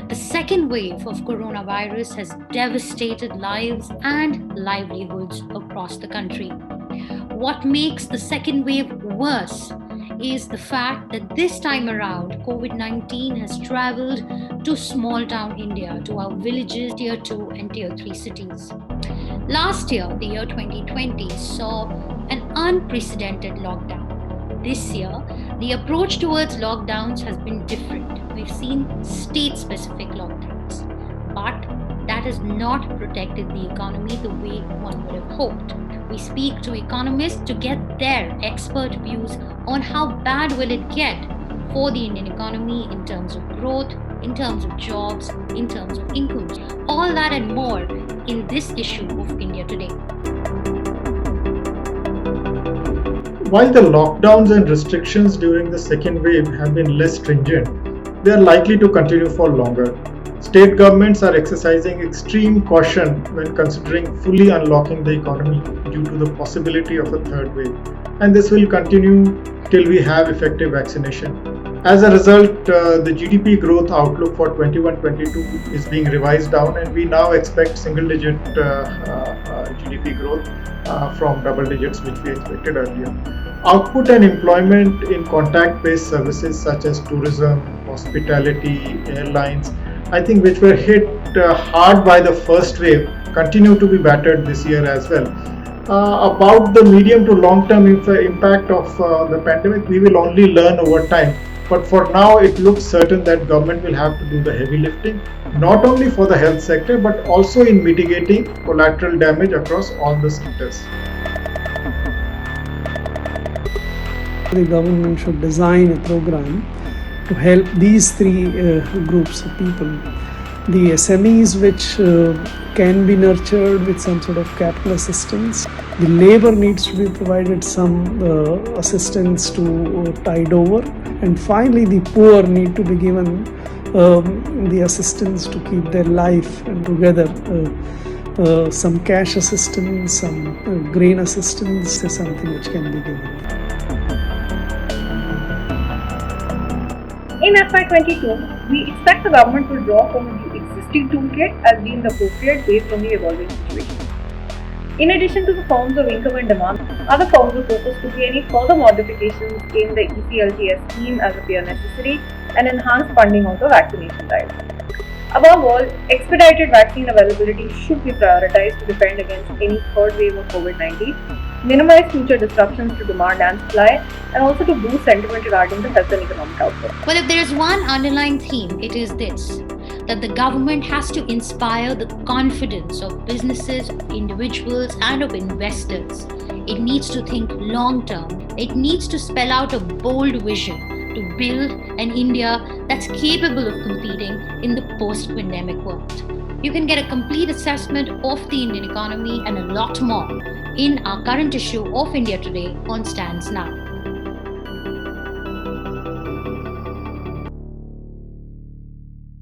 The second wave of coronavirus has devastated lives and livelihoods across the country. What makes the second wave worse is the fact that this time around, COVID 19 has traveled to small town India, to our villages, tier 2 and tier 3 cities. Last year, the year 2020, saw an unprecedented lockdown. This year, the approach towards lockdowns has been different. We've seen state specific lockdowns, but that has not protected the economy the way one would have hoped. We speak to economists to get their expert views on how bad will it get for the Indian economy in terms of growth, in terms of jobs, in terms of incomes. All that and more in this issue of India Today. While the lockdowns and restrictions during the second wave have been less stringent, they are likely to continue for longer. State governments are exercising extreme caution when considering fully unlocking the economy due to the possibility of a third wave, and this will continue till we have effective vaccination. As a result, the GDP growth outlook for 21-22 is being revised down, and we now expect single-digit GDP growth from double digits, which we expected earlier. Output and employment in contact-based services such as tourism, hospitality, airlines, I think which were hit hard by the first wave, continue to be battered this year as well. About the medium to long-term impact of the pandemic, we will only learn over time. But for now, it looks certain that government will have to do the heavy lifting, not only for the health sector, but also in mitigating collateral damage across all the sectors. The government should design a program to help these three groups of people. The SMEs, which can be nurtured with some sort of capital assistance. The labor needs to be provided some assistance to tide over. And finally, the poor need to be given the assistance to keep their life and together. Some cash assistance, some grain assistance is something which can be given. In FY22, we expect the government will draw from the existing toolkit as deemed appropriate based on the evolving situation. In addition to the forms of income and demand, other forms of focus could be any further modifications in the ECLGS scheme as appear necessary and enhanced funding of the vaccination drive. Above all, expedited vaccine availability should be prioritized to defend against any third wave of COVID-19, minimize future disruptions to demand and supply, and also to boost sentiment regarding the health and economic outlook. Well, if there is one underlying theme, it is this: that the government has to inspire the confidence of businesses, individuals, and of investors. It needs to think long term. It needs to spell out a bold vision to build an India that's capable of competing in the post-pandemic world. You can get a complete assessment of the Indian economy and a lot more in our current issue of India Today on Stands Now.